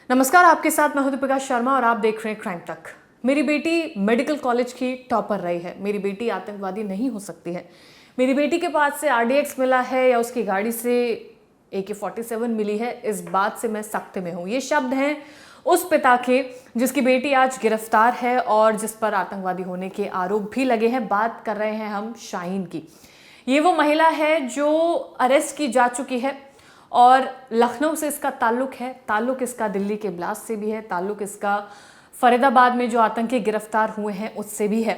नमस्कार, आपके साथ मैं हूं दीपिका शर्मा और आप देख रहे हैं क्राइम तक। मेरी बेटी मेडिकल कॉलेज की टॉपर रही है। मेरी बेटी आतंकवादी नहीं हो सकती है। मेरी बेटी के पास से RDX मिला है या उसकी गाड़ी से AK-47 मिली है, इस बात से मैं सख्त में हूं। ये शब्द हैं उस पिता के जिसकी बेटी आज गिरफ्तार है और जिस पर आतंकवादी होने के आरोप भी लगे हैं। बात कर रहे हैं हम शाहीन की। ये वो महिला है जो अरेस्ट की जा चुकी है और लखनऊ से इसका ताल्लुक है। ताल्लुक इसका दिल्ली के ब्लास्ट से भी है। ताल्लुक इसका फरीदाबाद में जो आतंकी गिरफ्तार हुए हैं उससे भी है।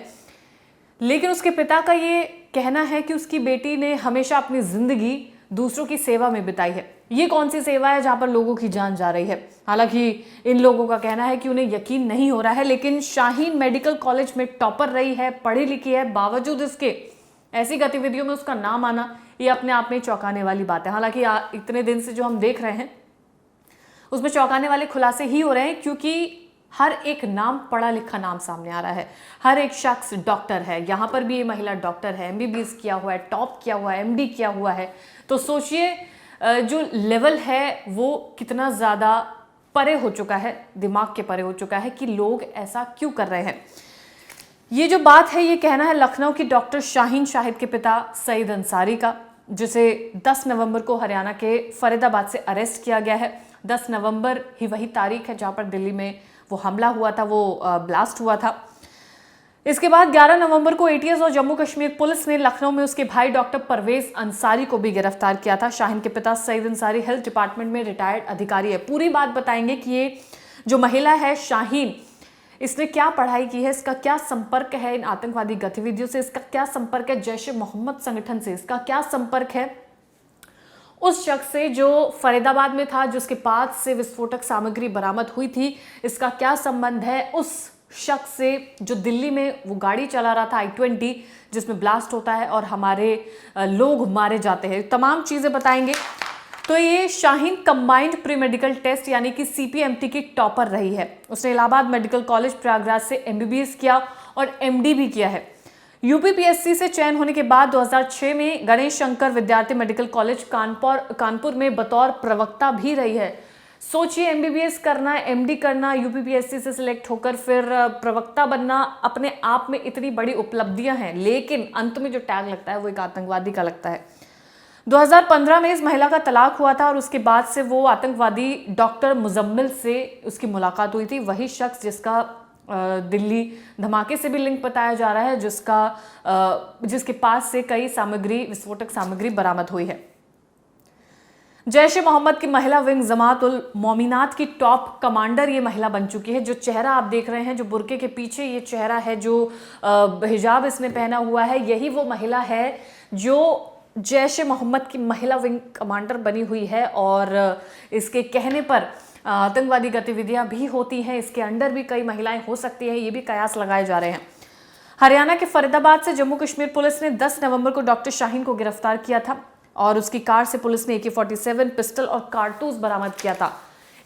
लेकिन उसके पिता का ये कहना है कि उसकी बेटी ने हमेशा अपनी जिंदगी दूसरों की सेवा में बिताई है। ये कौन सी सेवा है जहां पर लोगों की जान जा रही है? हालांकि इन लोगों का कहना है कि उन्हें यकीन नहीं हो रहा है, लेकिन शाहीन मेडिकल कॉलेज में टॉपर रही है, पढ़ी लिखी है, बावजूद इसके ऐसी गतिविधियों में उसका नाम आना ये अपने आप में चौंकाने वाली बात है। हालांकि इतने दिन से जो हम देख रहे हैं उसमें चौंकाने वाले खुलासे ही हो रहे हैं, क्योंकि हर एक नाम पढ़ा लिखा नाम सामने आ रहा है। हर एक शख्स डॉक्टर है। यहाँ पर भी ये महिला डॉक्टर है, MBBS किया हुआ है, टॉप किया हुआ है, MD किया हुआ है। तो सोचिए जो लेवल है वो कितना ज़्यादा परे हो चुका है, दिमाग के परे हो चुका है कि लोग ऐसा क्यों कर रहे हैं। ये जो बात है, ये कहना है लखनऊ की डॉक्टर शाहीन शाहिद के पिता सईद अंसारी का, जिसे 10 नवंबर को हरियाणा के फरीदाबाद से अरेस्ट किया गया है। 10 नवंबर ही वही तारीख है जहां पर दिल्ली में वो हमला हुआ था, वो ब्लास्ट हुआ था। इसके बाद 11 नवंबर को ATS और जम्मू कश्मीर पुलिस ने लखनऊ में उसके भाई डॉक्टर परवेज अंसारी को भी गिरफ्तार किया था। शाहीन के पिता सईद अंसारी हेल्थ डिपार्टमेंट में रिटायर्ड अधिकारी है। पूरी बात बताएंगे कि ये जो महिला है शाहीन, इसने क्या पढ़ाई की है, इसका क्या संपर्क है इन आतंकवादी गतिविधियों से, इसका क्या संपर्क है जैश ए मोहम्मद संगठन से, इसका क्या संपर्क है उस शख्स से जो फरीदाबाद में था, जिसके पास से विस्फोटक सामग्री बरामद हुई थी। इसका क्या संबंध है उस शख्स से जो दिल्ली में वो गाड़ी चला रहा था I-20, जिसमें ब्लास्ट होता है और हमारे लोग मारे जाते हैं। तमाम चीजें बताएंगे। तो ये Shaheen combined pre medical test यानी कि CPMT की टॉपर रही है। उसने इलाहाबाद मेडिकल कॉलेज प्रयागराज से MBBS किया और MD भी किया है। UPPSC से चयन होने के बाद 2006 में गणेश शंकर विद्यार्थी मेडिकल कॉलेज कानपुर में बतौर प्रवक्ता भी रही है। सोचिए, MBBS करना, MD करना, UPPSC से सिलेक्ट होकर फिर प्रवक्ता बनना, अपने आप में इतनी बड़ी उपलब्धियां हैं, लेकिन अंत में जो टैग लगता है वो एक आतंकवादी का लगता है। 2015 में इस महिला का तलाक हुआ था और उसके बाद से वो आतंकवादी डॉक्टर मुजम्मिल से उसकी मुलाकात हुई थी। वही शख्स जिसका दिल्ली धमाके से भी लिंक बताया जा रहा है, जिसके पास से कई विस्फोटक सामग्री बरामद हुई है। जैश ए मोहम्मद की महिला विंग जमात उल मोमिनात की टॉप कमांडर ये महिला बन चुकी है। जो चेहरा आप देख रहे हैं, जो बुर्के के पीछे ये चेहरा है, जो हिजाब इसने पहना हुआ है, यही वो महिला है जो जैश ए मोहम्मद की महिला विंग कमांडर बनी हुई है। और इसके कहने पर आतंकवादी गतिविधियां भी होती हैं, इसके अंडर भी कई महिलाएं हो सकती हैं, ये भी कयास लगाए जा रहे हैं। हरियाणा के फरीदाबाद से जम्मू कश्मीर पुलिस ने 10 नवंबर को डॉक्टर शाहीन को गिरफ्तार किया था और उसकी कार से पुलिस ने AK-47 पिस्टल और कारतूस बरामद किया था।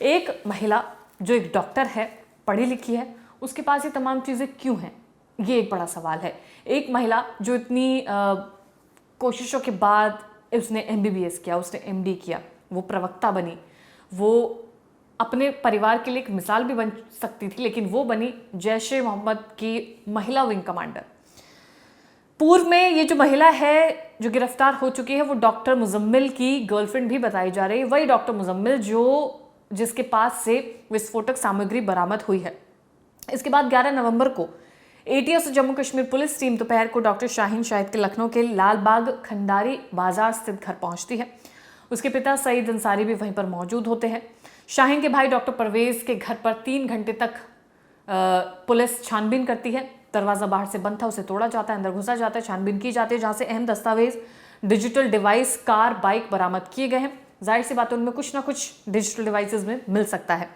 एक महिला जो एक डॉक्टर है, पढ़ी लिखी है, उसके पास ये तमाम चीजें क्यों हैं, ये एक बड़ा सवाल है। एक महिला जो इतनी कोशिशों के बाद उसने MBBS किया, उसने MD किया, वो प्रवक्ता बनी, वो अपने परिवार के लिए एक मिसाल भी बन सकती थी, लेकिन वो बनी जैश ए मोहम्मद की महिला विंग कमांडर। पूर्व में ये जो महिला है जो गिरफ्तार हो चुकी है वो डॉक्टर मुजम्मिल की गर्लफ्रेंड भी बताई जा रही है। वही डॉक्टर मुजम्मिल जिसके पास से विस्फोटक सामग्री बरामद हुई है। इसके बाद 11 नवंबर को ATS Jammu Kashmir police team दोपहर को डॉक्टर शाहीन शाहिद के लखनऊ के लालबाग खंडारी बाजार स्थित घर पहुंचती है। उसके पिता सईद अंसारी भी वहीं पर मौजूद होते हैं। शाहीन के भाई डॉक्टर परवेज के घर पर 3 घंटे तक पुलिस छानबीन करती है। दरवाजा बाहर से बंद था, उसे तोड़ा जाता है, अंदर घुसा जाता है, छानबीन की जाती है, जहां से अहम दस्तावेज, डिजिटल डिवाइस, कार, बाइक बरामद किए गए हैं। जाहिर सी बात है उनमें कुछ ना कुछ डिजिटल डिवाइसेस में मिल सकता है।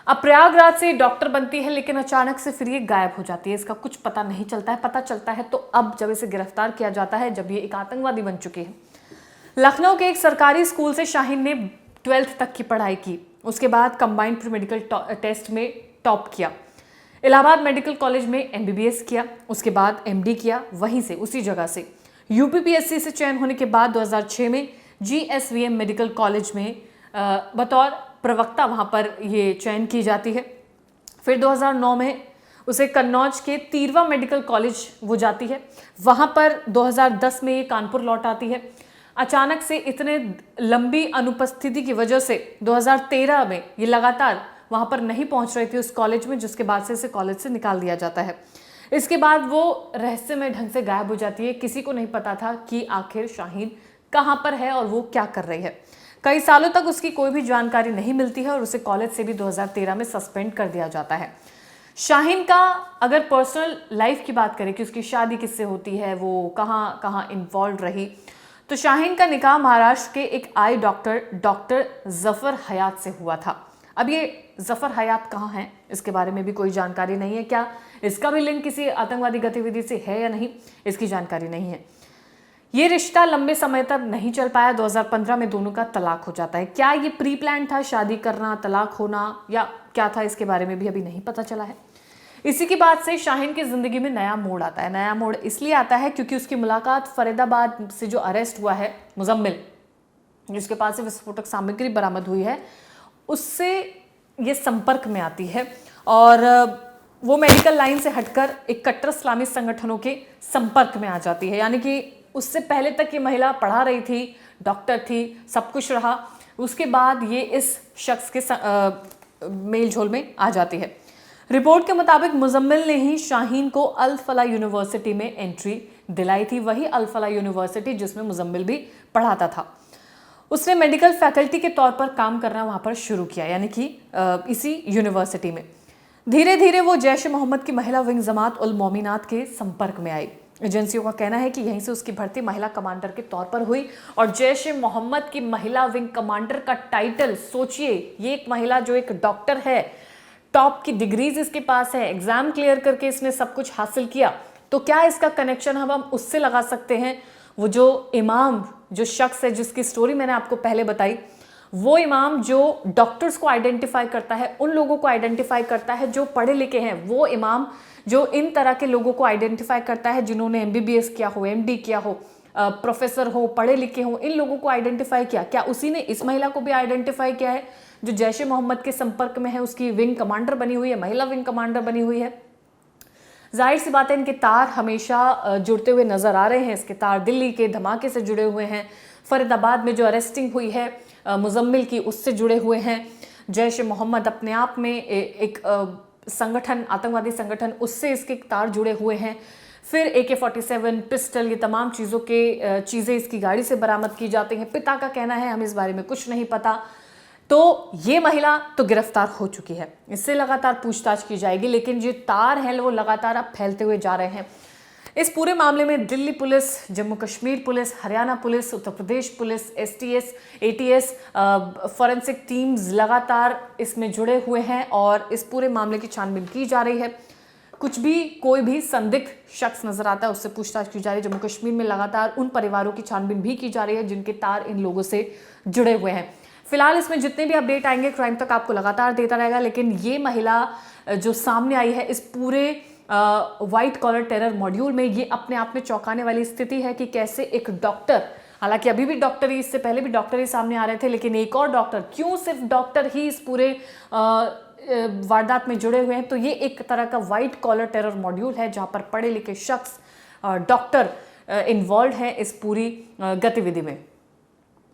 अब प्रयागराज से डॉक्टर बनती है, लेकिन अचानक से फिर ये गायब हो जाती है। इसका कुछ पता नहीं चलता है। पता चलता है तो अब जब इसे गिरफ्तार किया जाता है, जब ये एक आतंकवादी बन चुकी है। लखनऊ के एक सरकारी स्कूल से शाहीन ने 12th तक की पढ़ाई की। उसके बाद कंबाइंड प्री मेडिकल टेस्ट में टॉप किया। इलाहाबाद मेडिकल कॉलेज में MBBS किया। उसके बाद MD किया, वहीं से उसी जगह से। UPPSC से चयन होने के बाद 2006 में GSVM मेडिकल कॉलेज में बतौर प्रवक्ता वहाँ पर ये चयन की जाती है। फिर 2009 में उसे कन्नौज के तीरवा मेडिकल कॉलेज वो जाती है। वहाँ पर 2010 में ये कानपुर लौट आती है। अचानक से इतने लंबी अनुपस्थिति की वजह से 2013 में ये लगातार वहाँ पर नहीं पहुँच रही थी उस कॉलेज में, जिसके बाद से इसे कॉलेज से निकाल दिया जाता है। इसके बाद वो रहस्यमय ढंग से गायब हो जाती है। किसी को नहीं पता था कि आखिर शाहीन कहाँ पर है और वो क्या कर रही है। कई सालों तक उसकी कोई भी जानकारी नहीं मिलती है और उसे कॉलेज से भी 2013 में सस्पेंड कर दिया जाता है। शाहीन का अगर पर्सनल लाइफ की बात करें कि उसकी शादी किससे होती है, वो कहाँ कहाँ इन्वॉल्व रही, तो शाहीन का निकाह महाराष्ट्र के एक आई डॉक्टर जफर हयात से हुआ था। अब ये जफर हयात कहाँ हैं, इसके बारे में भी कोई जानकारी नहीं है। क्या इसका भी लिंक किसी आतंकवादी गतिविधि से है या नहीं, इसकी जानकारी नहीं है। ये रिश्ता लंबे समय तक नहीं चल पाया। 2015 में दोनों का तलाक हो जाता है। क्या ये प्री प्लान था, शादी करना, तलाक होना, या क्या था, इसके बारे में भी अभी नहीं पता चला है। इसी के बाद से शाहीन की जिंदगी में नया मोड़ आता है। नया मोड़ इसलिए आता है क्योंकि उसकी मुलाकात फरीदाबाद से जो अरेस्ट हुआ है मुजम्मिल, जिसके पास से विस्फोटक सामग्री बरामद हुई है, उससे ये संपर्क में आती है और वो मेडिकल लाइन से हटकर एक कट्टर इस्लामी संगठनों के संपर्क में आ जाती है। यानी कि उससे पहले तक ये महिला पढ़ा रही थी, डॉक्टर थी, सब कुछ रहा, उसके बाद ये इस शख्स के मेल झोल में आ जाती है। रिपोर्ट के मुताबिक मुजम्मिल ने ही शाहीन को अल फला यूनिवर्सिटी में एंट्री दिलाई थी, वही अल फला यूनिवर्सिटी जिसमें मुजम्मिल भी पढ़ाता था। उसने मेडिकल फैकल्टी के तौर पर काम करना वहाँ पर शुरू किया, यानी कि इसी यूनिवर्सिटी में। धीरे धीरे वो जैश ए मोहम्मद की महिला विंग जमात उल मोमिनात के संपर्क में आई। एजेंसियों का कहना है कि यहीं से उसकी भर्ती महिला कमांडर के तौर पर हुई और जैश ए मोहम्मद की महिला विंग कमांडर का टाइटल सोचिए, ये एक महिला जो एक डॉक्टर है, टॉप की डिग्रीज इसके पास है, एग्जाम क्लियर करके इसने सब कुछ हासिल किया, तो क्या इसका कनेक्शन हम उससे लगा सकते हैं? वो जो इमाम, जो शख्स है जिसकी स्टोरी मैंने आपको पहले बताई, वो इमाम जो डॉक्टर्स को आइडेंटिफाई करता है, उन लोगों को आइडेंटिफाई करता है जो पढ़े लिखे हैं, वो इमाम जो इन तरह के लोगों को आइडेंटिफाई करता है जिन्होंने MBBS किया हो, MD किया हो, प्रोफेसर हो, पढ़े लिखे हो, इन लोगों को आइडेंटिफाई किया। क्या उसी ने इस महिला को भी आइडेंटिफाई किया है जो जैश ए मोहम्मद के संपर्क में है, उसकी विंग कमांडर बनी हुई है, महिला विंग कमांडर बनी हुई है? जाहिर सी बात है इनके तार हमेशा जुड़ते हुए नजर आ रहे हैं। इसके तार दिल्ली के धमाके से जुड़े हुए हैं, फरीदाबाद में जो अरेस्टिंग हुई है मुजम्मिल की, उससे जुड़े हुए हैं। जैश ए मोहम्मद अपने आप में एक संगठन, आतंकवादी संगठन, उससे इसके तार जुड़े हुए हैं। फिर AK-47 पिस्टल, ये तमाम चीज़ें इसकी गाड़ी से बरामद की जाती हैं। पिता का कहना है हमें इस बारे में कुछ नहीं पता। तो ये महिला तो गिरफ्तार हो चुकी है, इससे लगातार पूछताछ की जाएगी, लेकिन जो तार हैं वो लगातार अब फैलते हुए जा रहे हैं। इस पूरे मामले में Delhi police, Jammu Kashmir police, Haryana police, Uttar Pradesh police, STS, ATS, forensic teams लगातार इसमें जुड़े हुए हैं और इस पूरे मामले की छानबीन की जा रही है। कुछ भी, कोई भी संदिग्ध शख्स नजर आता है उससे पूछताछ की जा रही है। जम्मू कश्मीर में लगातार उन परिवारों की छानबीन भी की जा रही है जिनके तार इन लोगों से जुड़े हुए हैं। फिलहाल इसमें जितने भी अपडेट आएंगे क्राइम तक आपको लगातार देता रहेगा, लेकिन ये महिला जो सामने आई है इस पूरे व्हाइट कॉलर टेरर मॉड्यूल में, ये अपने आप में चौंकाने वाली स्थिति है कि कैसे एक डॉक्टर, हालांकि अभी भी डॉक्टर ही, इससे पहले भी डॉक्टर ही सामने आ रहे थे, लेकिन एक और डॉक्टर, क्यों सिर्फ डॉक्टर ही इस पूरे वारदात में जुड़े हुए हैं? तो ये एक तरह का व्हाइट कॉलर टेरर मॉड्यूल है जहां पर पढ़े लिखे शख्स, डॉक्टर इन्वॉल्व है इस पूरी गतिविधि में।